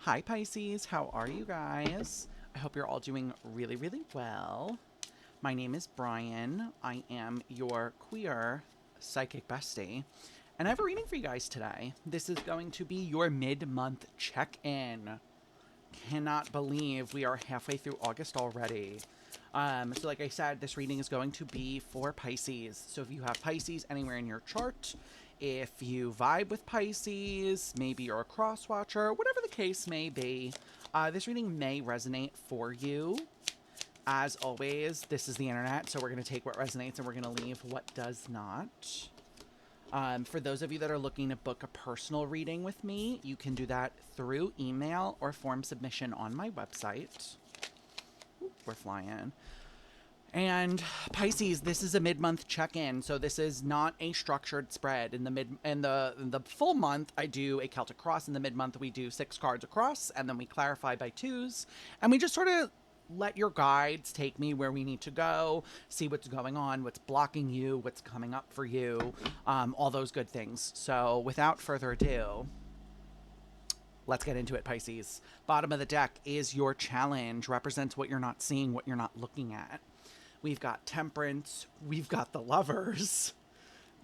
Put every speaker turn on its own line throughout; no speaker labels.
Hi Pisces, how are you guys? I hope you're all doing really, really well. My name is Brian. I am your queer psychic bestie, and I have a reading for you guys today. This is going to be your mid-month check-in. Cannot believe we are halfway through August already. So like I said, this reading is going to be for Pisces. So if you have Pisces anywhere in your chart, if you vibe with Pisces, maybe you're a cross watcher, whatever the case may be, this reading may resonate for you. As always, this is the internet, so we're going to take what resonates and we're going to leave what does not. For those of you that are looking to book a personal reading with me, you can do that through email or form submission on my website. Ooh, we're flying. And Pisces, this is a mid-month check-in, so this is not a structured spread. In the full month, I do a Celtic cross. In the mid-month, we do 6 cards across, and then we clarify by 2s, and we just sort of let your guides take me where we need to go, see what's going on, what's blocking you, what's coming up for you, all those good things. So without further ado, let's get into it, Pisces. Bottom of the deck is your challenge, represents what you're not seeing, what you're not looking at. We've got Temperance, we've got the Lovers,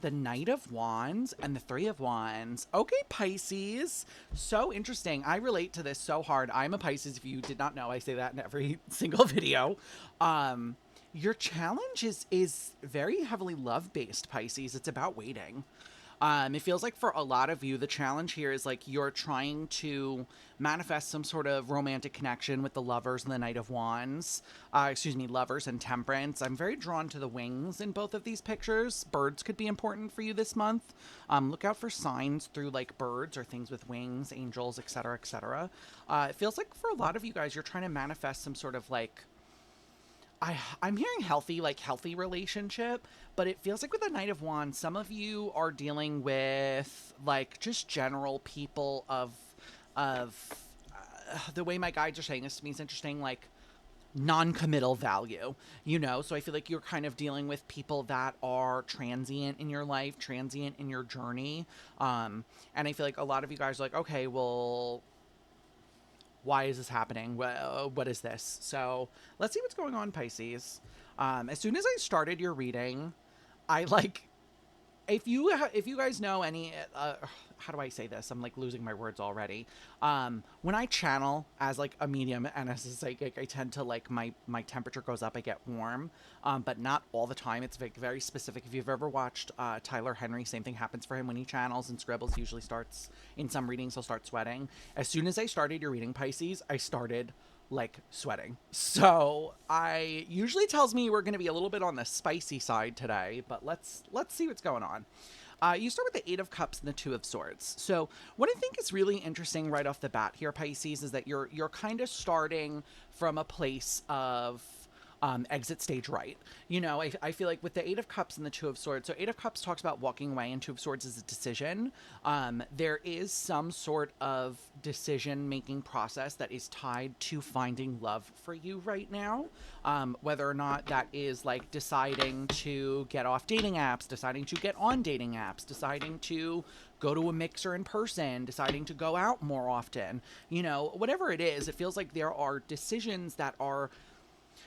the Knight of Wands, and the Three of Wands. Okay, Pisces. So interesting. I relate to this so hard. I'm a Pisces. If you did not know, I say that in every single video. Your challenge is very heavily love-based, Pisces. It's about waiting. It feels like for a lot of you, the challenge here is like you're trying to manifest some sort of romantic connection with the Lovers and the Knight of Wands. Lovers and Temperance. I'm very drawn to the wings in both of these pictures. Birds could be important for you this month. Look out for signs through like birds or things with wings, angels, etc., etc. It feels like for a lot of you guys, you're trying to manifest some sort of like I'm hearing healthy relationship, but it feels like with the Knight of Wands, some of you are dealing with like just general people of the way my guides are saying this to me is interesting, like non-committal value, you know? So I feel like you're kind of dealing with people that are transient in your life, transient in your journey. And I feel like a lot of you guys are like, okay, well, why is this happening? What is this? So let's see what's going on, Pisces. As soon as I started your reading, I like, if you guys know any, how do I say this? I'm like losing my words already. When I channel as like a medium and as a psychic, I tend to like my temperature goes up, I get warm, but not all the time. It's very, very specific. If you've ever watched Tyler Henry, same thing happens for him when he channels and scribbles. Usually starts in some readings, he'll start sweating. As soon as I started your reading, Pisces, I started like sweating. So I usually tells me we're going to be a little bit on the spicy side today, but let's see what's going on. You start with the Eight of Cups and the Two of Swords. So what I think is really interesting right off the bat here, Pisces, is that you're kind of starting from a place of exit stage right. You know, I feel like with the Eight of Cups and the Two of Swords, so Eight of Cups talks about walking away and Two of Swords is a decision. There is some sort of decision-making process that is tied to finding love for you right now. Whether or not that is like deciding to get off dating apps, deciding to get on dating apps, deciding to go to a mixer in person, deciding to go out more often, you know, whatever it is, it feels like there are decisions that are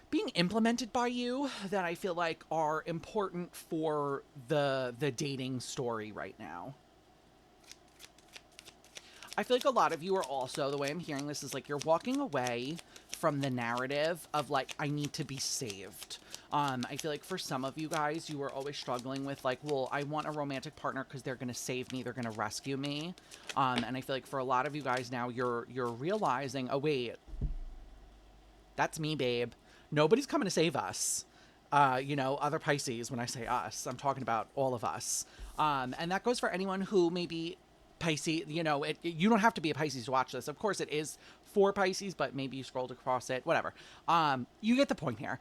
being implemented by you that I feel like are important for the dating story right now. I feel like a lot of you are also, the way I'm hearing this is like you're walking away from the narrative of like, I need to be saved. I feel like for some of you guys, you were always struggling with like, well, I want a romantic partner because they're going to save me, they're going to rescue me. And I feel like for a lot of you guys now, you're realizing, oh wait, that's me, babe. Nobody's coming to save us. You know, other Pisces, when I say us, I'm talking about all of us. And that goes for anyone who maybe Pisces, you know, you don't have to be a Pisces to watch this. Of course, it is for Pisces, but maybe you scrolled across it, whatever. You get the point here.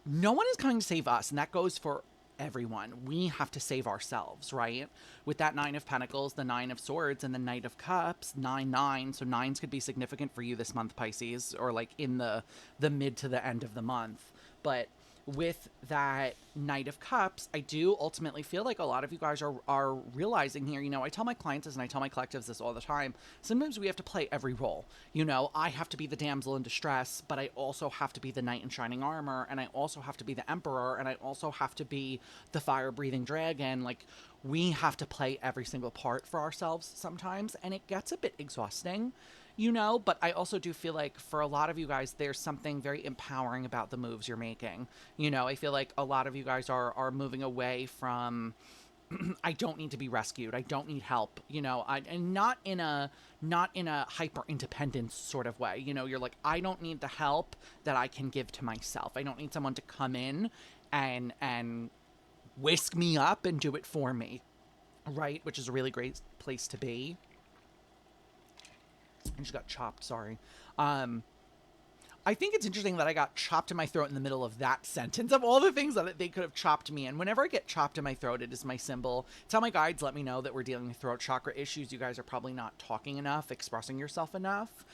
No one is coming to save us, and that goes for everyone. We have to save ourselves, right? With that Nine of Pentacles, the Nine of Swords, and the Knight of Cups, 9-9. So nines could be significant for you this month, Pisces, or like in the mid to the end of the month. But with that Knight of Cups, I do ultimately feel like a lot of you guys are realizing here, you know, I tell my clients this and I tell my collectives this all the time. Sometimes we have to play every role. You know, I have to be the damsel in distress, but I also have to be the knight in shining armor, and I also have to be the emperor, and I also have to be the fire-breathing dragon. Like, we have to play every single part for ourselves sometimes, and it gets a bit exhausting, you know, but I also do feel like for a lot of you guys, there's something very empowering about the moves you're making. You know, I feel like a lot of you guys are moving away from I don't need to be rescued. I don't need help, you know, and not in a hyper independence sort of way. You know, you're like, I don't need the help that I can give to myself. I don't need someone to come in and whisk me up and do it for me. Right? Which is a really great place to be. And she got chopped, sorry. I think it's interesting that I got chopped in my throat in the middle of that sentence. Of all the things that they could have chopped me in, whenever I get chopped in my throat, it is my symbol. It's how my guides let me know that we're dealing with throat chakra issues. You guys are probably not talking enough, expressing yourself enough.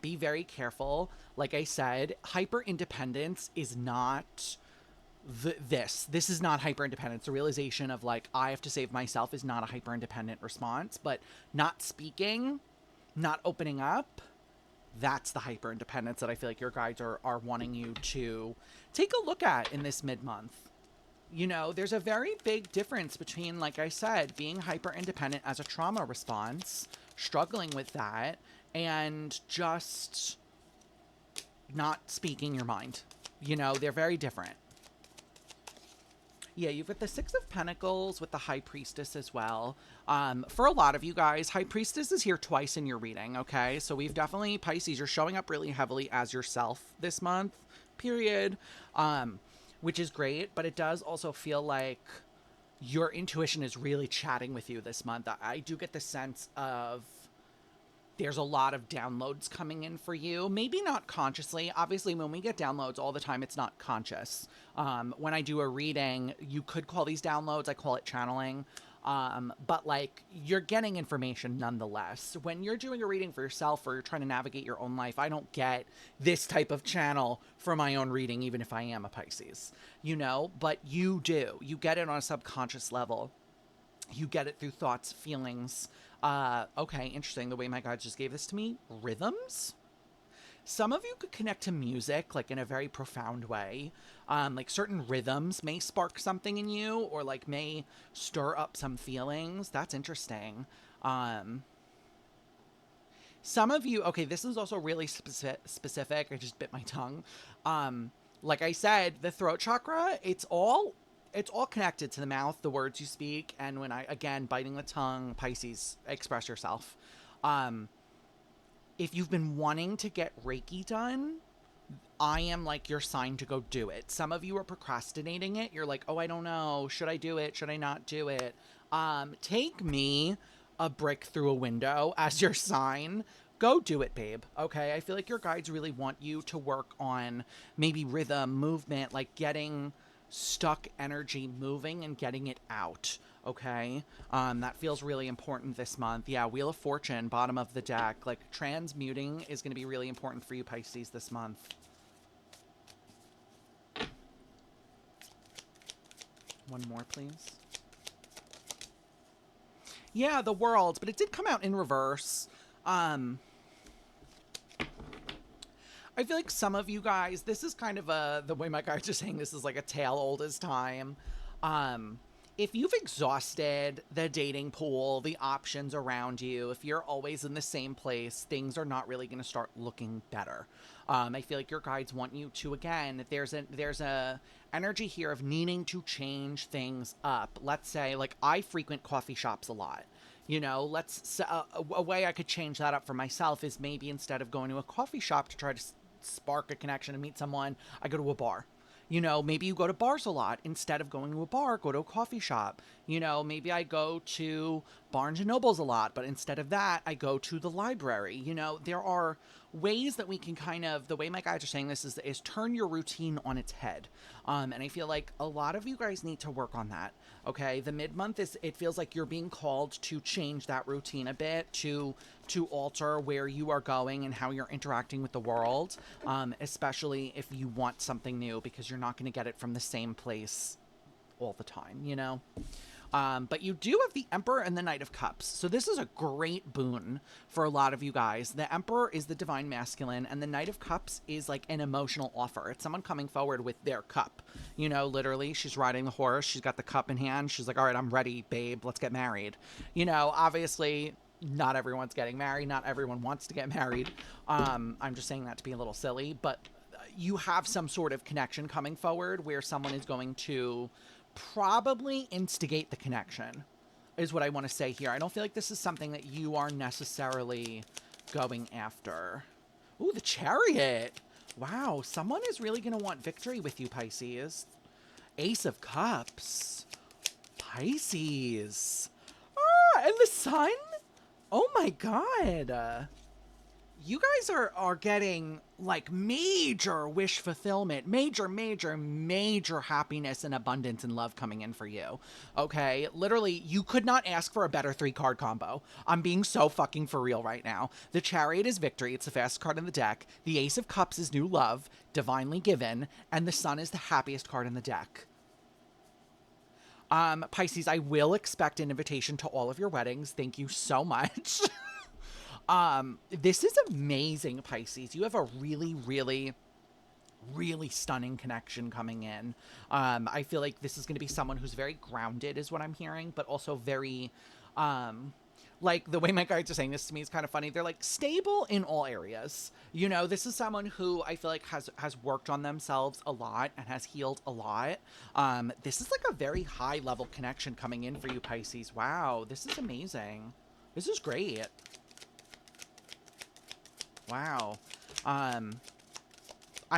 Be very careful. Like I said, hyper independence is not this is not hyper independence. The realization of like, I have to save myself is not a hyper independent response, but not speaking, not opening up, that's the hyper independence that I feel like your guides are wanting you to take a look at in this mid-month. You know, there's a very big difference between, like I said, being hyper independent as a trauma response, struggling with that, and just not speaking your mind. You know, they're very different. Yeah, you've got the Six of Pentacles with the High Priestess as well. For a lot of you guys, High Priestess is here twice in your reading, okay? So we've definitely, Pisces, you're showing up really heavily as yourself this month, period, which is great. But it does also feel like your intuition is really chatting with you this month. I do get the sense of there's a lot of downloads coming in for you. Maybe not consciously. Obviously, when we get downloads all the time, it's not conscious. When I do a reading, you could call these downloads. I call it channeling. But like, you're getting information nonetheless. When you're doing a reading for yourself or you're trying to navigate your own life, I don't get this type of channel for my own reading, even if I am a Pisces, you know, but you do. You get it on a subconscious level. You get it through thoughts, feelings. Okay, interesting. The way my guides just gave this to me. Rhythms? Some of you could connect to music, like in a very profound way. Like certain rhythms may spark something in you or like may stir up some feelings. That's interesting. Some of you, okay, this is also really specific. I just bit my tongue. Like I said, the throat chakra, it's all connected to the mouth, the words you speak, and when again, biting the tongue, Pisces, express yourself. If you've been wanting to get Reiki done, I am like your sign to go do it. Some of you are procrastinating it. You're like, oh, I don't know. Should I do it? Should I not do it? Take me a brick through a window as your sign. Go do it, babe. Okay. I feel like your guides really want you to work on maybe rhythm, movement, like getting stuck energy moving and getting it out. Okay. That feels really important this month. Yeah. Wheel of Fortune, bottom of the deck, like transmuting is going to be really important for you, Pisces, this month. One more, please. Yeah, the World, but it did come out in reverse. I feel like some of you guys, this is kind of the way my guides are saying this is like a tale old as time. If you've exhausted the dating pool, the options around you, if you're always in the same place, things are not really going to start looking better. I feel like your guides want you to, again, there's a energy here of needing to change things up. Let's say, like, I frequent coffee shops a lot. You know, a way I could change that up for myself is maybe instead of going to a coffee shop to try to spark a connection and meet someone, I go to a bar. You know, maybe you go to bars a lot. Instead of going to a bar, go to a coffee shop. You know, maybe I go to Barnes and Nobles a lot, but instead of that, I go to the library. You know, there are ways that we can kind of, the way my guides are saying this is turn your routine on its head. And I feel like a lot of you guys need to work on that. Okay, the mid-month it feels like you're being called to change that routine a bit, to alter where you are going and how you're interacting with the world, especially if you want something new, because you're not going to get it from the same place all the time, you know? But you do have the Emperor and the Knight of Cups. So this is a great boon for a lot of you guys. The Emperor is the divine masculine, and the Knight of Cups is like an emotional offer. It's someone coming forward with their cup. You know, literally, she's riding the horse. She's got the cup in hand. She's like, all right, I'm ready, babe. Let's get married. You know, obviously, not everyone's getting married. Not everyone wants to get married. I'm just saying that to be a little silly. But you have some sort of connection coming forward where someone is going to probably instigate the connection, is what I want to say here. I don't feel like this is something that you are necessarily going after. Ooh, the Chariot. Wow, someone is really going to want victory with you, Pisces. Ace of Cups. Pisces. Ah, and the Sun? Oh my god. You guys are getting like major wish fulfillment, major happiness and abundance and love coming in for you. Okay, literally, you could not ask for a better 3-card combo. I'm being so fucking for real right now. The Chariot is victory. It's the fastest card in the deck. The Ace of Cups is new love, divinely given, and the Sun is the happiest card in the deck. Pisces, I will expect an invitation to all of your weddings. Thank you so much. This is amazing, Pisces. You have a really stunning connection coming in. I feel like this is going to be someone who's very grounded, is what I'm hearing, but also very, like, the way my guides are saying this to me is kind of funny. They're like stable in all areas. You know, this is someone who I feel like has worked on themselves a lot and has healed a lot. This is like a very high level connection coming in for you, Pisces. Wow, this is amazing. This is great. Wow. I'm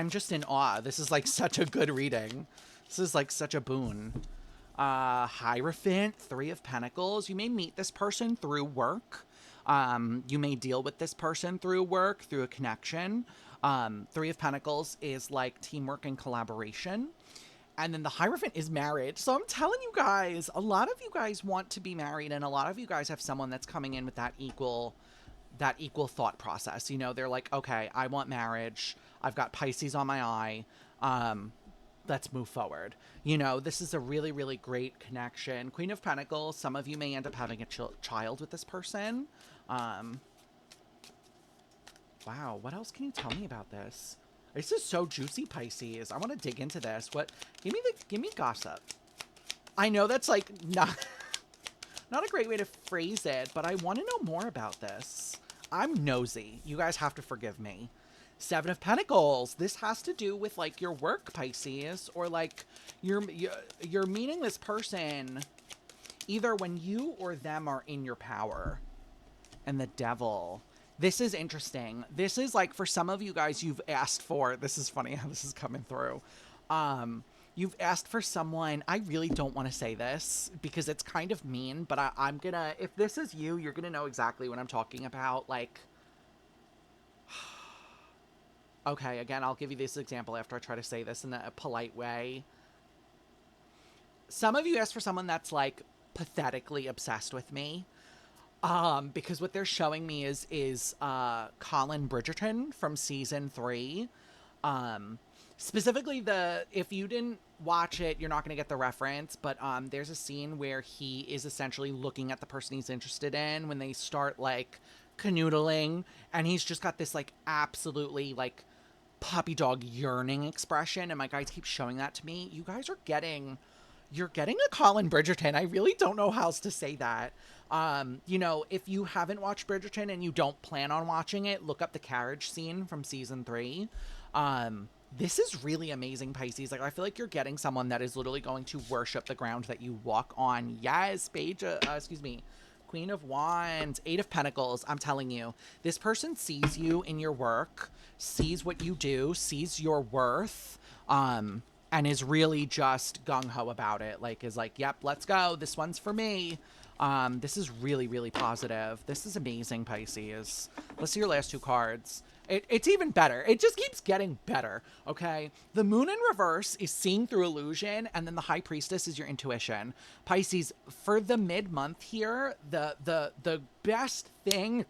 just in awe. This is like such a good reading. This is like such a boon. Hierophant, 3 of Pentacles. You may meet this person through work. You may deal with this person through work, through a connection. 3 of Pentacles is like teamwork and collaboration. And then the Hierophant is marriage. So I'm telling you guys, a lot of you guys want to be married, and a lot of you guys have someone that's coming in with that equal thought process. You know, they're like, okay, I want marriage. I've got Pisces on my eye. Let's move forward. You know, this is a really great connection. Queen of Pentacles. Some of you may end up having a child with this person. Wow. What else can you tell me about this? This is so juicy, Pisces. I want to dig into this. What? Give me gossip. I know that's like not a great way to phrase it, but I want to know more about this. I'm nosy. You guys have to forgive me. 7 of Pentacles. This has to do with like your work, Pisces, or like you're meeting this person either when you or them are in your power. And the Devil. This is interesting. This is like, for some of you guys, you've asked for, this is funny how this is coming through. You've asked for someone, I really don't want to say this because it's kind of mean, but I'm gonna, if this is you, you're gonna know exactly what I'm talking about. Like, okay, again, I'll give you this example after I try to say this in a polite way. Some of you asked for someone that's like pathetically obsessed with me. Because what they're showing me is Colin Bridgerton from season 3. Specifically if you didn't watch it, you're not going to get the reference, but there's a scene where he is essentially looking at the person he's interested in when they start like canoodling, and he's just got this like absolutely like puppy dog yearning expression, and my guides keep showing that to me. You guys are getting a Colin Bridgerton. I really don't know how else to say that. You know, if you haven't watched Bridgerton and you don't plan on watching it, look up the carriage scene from season 3. This is really amazing, Pisces. Like, I feel like you're getting someone that is literally going to worship the ground that you walk on. Yes, Queen of Wands, 8 of Pentacles. I'm telling you, this person sees you in your work, sees what you do, sees your worth, and is really just gung-ho about it. Like, is like, yep, let's go. This one's for me. This is really, really positive. This is amazing, Pisces. Let's see your last two cards. It's even better. It just keeps getting better, okay? The moon in reverse is seeing through illusion, and then the high priestess is your intuition. Pisces, for the mid-month here, the best thing,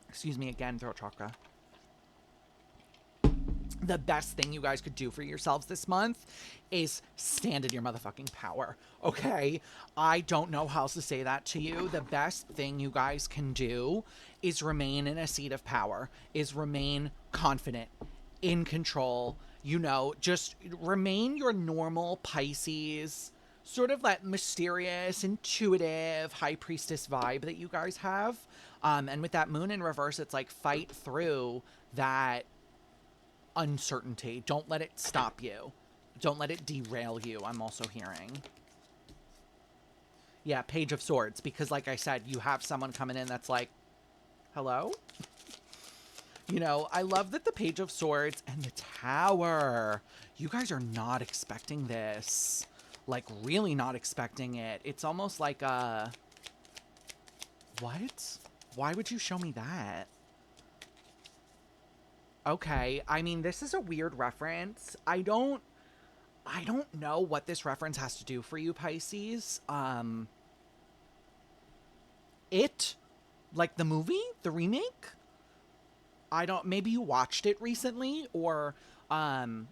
excuse me again, throat chakra. The best thing you guys could do for yourselves this month is stand in your motherfucking power, okay? I don't know how else to say that to you. The best thing you guys can do is remain in a seat of power, is remain confident, in control, you know, just remain your normal Pisces, sort of that mysterious, intuitive, high priestess vibe that you guys have. And with that moon in reverse, it's like fight through that uncertainty. Don't let it stop you. Don't let it derail you, I'm also hearing. Yeah, Page of Swords, because like I said, you have someone coming in that's like, hello? You know, I love that the Page of Swords and the Tower. You guys are not expecting this. Like, really not expecting it. It's almost like a... What? Why would you show me that? Okay, I mean, this is a weird reference. I don't know what this reference has to do for you, Pisces. It, like the movie, the remake? Maybe you watched it recently, or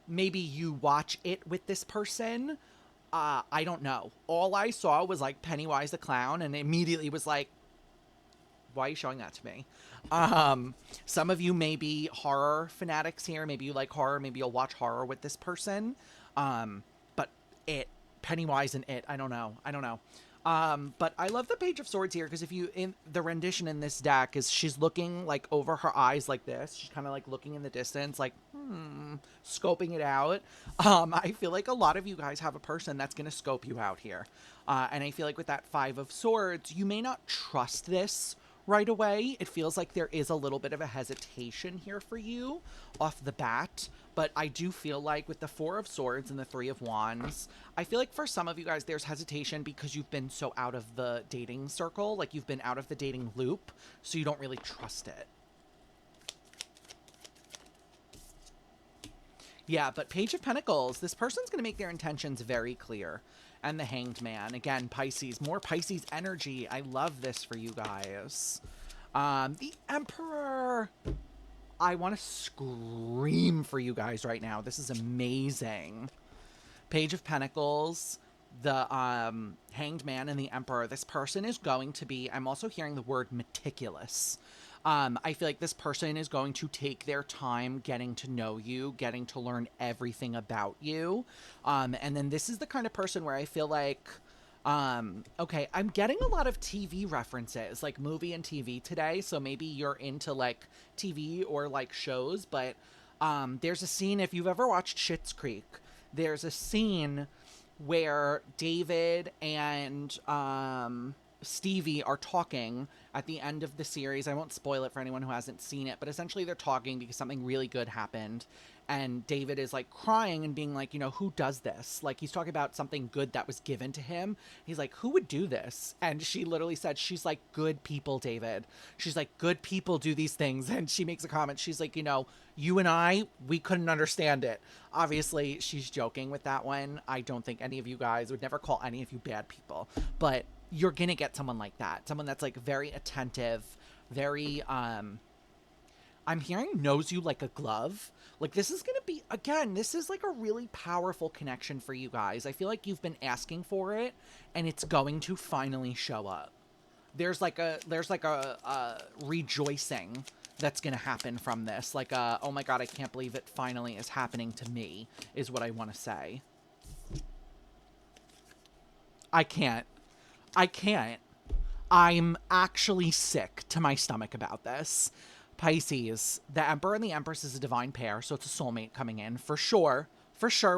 maybe you watch it with this person. I don't know. All I saw was like Pennywise the Clown, and immediately was like, why are you showing that to me? Some of you may be horror fanatics here. Maybe you like horror. Maybe you'll watch horror with this person. But Pennywise and it, I don't know. But I love the Page of Swords here, because if you, in the rendition in this deck is she's looking like over her eyes like this. She's kind of like looking in the distance, like, scoping it out. I feel like a lot of you guys have a person that's going to scope you out here. And I feel like with that Five of Swords, you may not trust this right away. It feels like there is a little bit of a hesitation here for you off the bat, but I do feel like with the Four of Swords and the Three of Wands, I feel like for some of you guys there's hesitation because you've been so out of the dating circle, like you've been out of the dating loop, so you don't really trust it. Yeah, but Page of Pentacles, this person's going to make their intentions very clear. And the Hanged Man. Again, Pisces. More Pisces energy. I love this for you guys. The Emperor. I want to scream for you guys right now. This is amazing. Page of Pentacles. The Hanged Man and the Emperor. This person is going to be... I'm also hearing the word meticulous. I feel like this person is going to take their time getting to know you, getting to learn everything about you. And then this is the kind of person where I feel like, okay, I'm getting a lot of TV references, like movie and TV today. So maybe you're into like TV or like shows, but there's a scene, if you've ever watched Schitt's Creek, there's a scene where David and Stevie are talking at the end of the series. I won't spoil it for anyone who hasn't seen it, but essentially they're talking because something really good happened. And David is like crying and being like, you know, who does this? Like he's talking about something good that was given to him. He's like, who would do this? And she literally said, she's like, good people, David. She's like, good people do these things. And she makes a comment. She's like, you know, you and I, we couldn't understand it. Obviously, she's joking with that one. I don't think any of you guys would never call any of you bad people, but you're going to get someone like that. Someone that's like very attentive, very, I'm hearing knows you like a glove. Like this is going to be, again, this is like a really powerful connection for you guys. I feel like you've been asking for it and it's going to finally show up. There's like a rejoicing that's going to happen from this. Like, oh my God, I can't believe it finally is happening to me is what I want to say. I can't. I'm actually sick to my stomach about this. Pisces, the Emperor and the Empress is a divine pair, so it's a soulmate coming in. For sure,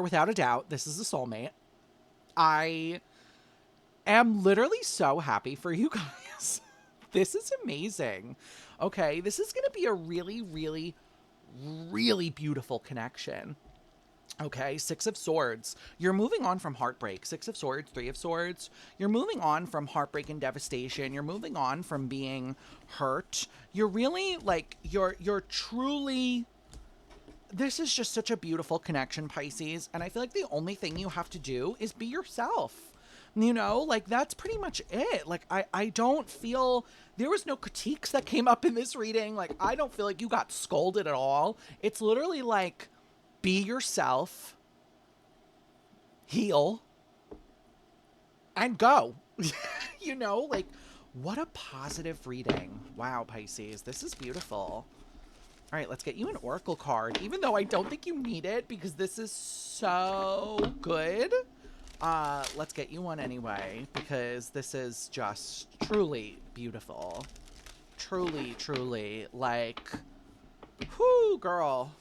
without a doubt, this is a soulmate. I am literally so happy for you guys. This is amazing. Okay, this is going to be a really, really, really beautiful connection. Okay, Six of Swords. You're moving on from heartbreak. Six of Swords, Three of Swords. You're moving on from heartbreak and devastation. You're moving on from being hurt. You're really like you're truly, this is just such a beautiful connection, Pisces, and I feel like the only thing you have to do is be yourself. You know, like that's pretty much it. Like I don't feel there was no critiques that came up in this reading. Like I don't feel like you got scolded at all. It's literally like be yourself, heal, and go. You know, like what a positive reading. Wow, Pisces, this is beautiful. All right, let's get you an oracle card, even though I don't think you need it because this is so good. Let's get you one anyway because this is just truly beautiful. Truly, truly, like, whoo, girl.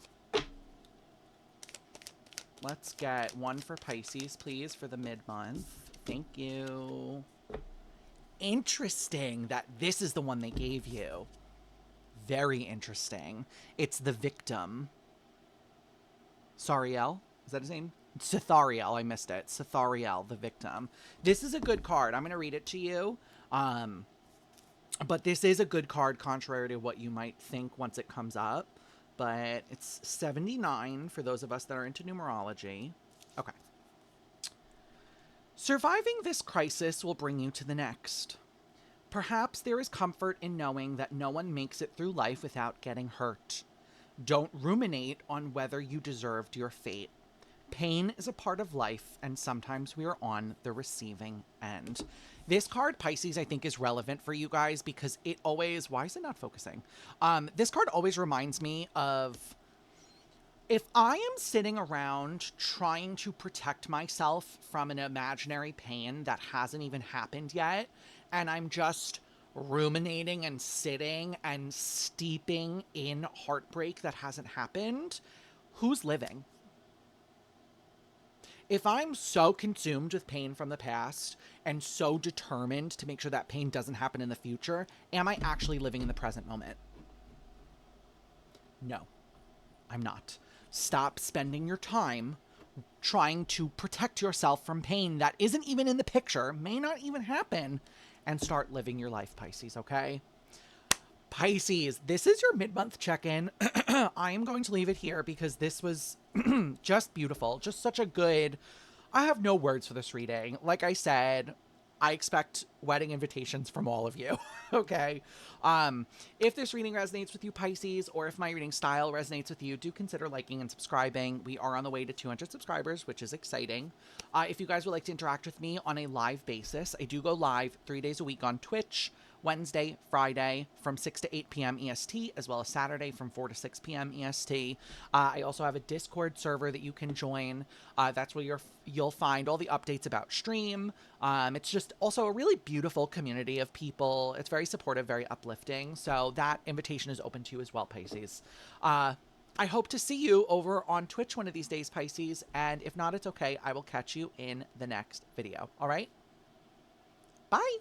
Let's get one for Pisces, please, for the mid-month. Thank you. Interesting that this is the one they gave you. Very interesting. It's the victim. Sariel? Is that his name? Cithariel. I missed it. Cithariel, the victim. This is a good card. I'm going to read it to you. But this is a good card, contrary to what you might think once it comes up. But it's 79 for those of us that are into numerology. Okay. Surviving this crisis will bring you to the next. Perhaps there is comfort in knowing that no one makes it through life without getting hurt. Don't ruminate on whether you deserved your fate. Pain is a part of life, and sometimes we are on the receiving end. This card, Pisces, I think is relevant for you guys because it always... Why is it not focusing? This card always reminds me of... If I am sitting around trying to protect myself from an imaginary pain that hasn't even happened yet, and I'm just ruminating and sitting and steeping in heartbreak that hasn't happened, who's living? If I'm so consumed with pain from the past and so determined to make sure that pain doesn't happen in the future, am I actually living in the present moment? No, I'm not. Stop spending your time trying to protect yourself from pain that isn't even in the picture, may not even happen, and start living your life, Pisces, okay? Pisces, this is your mid-month check-in. I am going to leave it here because this was just beautiful. Just such a good... I have no words for this reading. Like I said, I expect wedding invitations from all of you, okay? If this reading resonates with you, Pisces, or if my reading style resonates with you, do consider liking and subscribing. We are on the way to 200 subscribers, which is exciting. If you guys would like to interact with me on a live basis, I do go live 3 days a week on Twitch, Wednesday, Friday from 6 to 8 p.m. EST, as well as Saturday from 4 to 6 p.m. EST. I also have a Discord server that you can join. That's where you'll find all the updates about stream. It's just also a really beautiful community of people. It's very supportive, very uplifting. So that invitation is open to you as well, Pisces. I hope to see you over on Twitch one of these days, Pisces. And if not, it's okay. I will catch you in the next video. All right? Bye.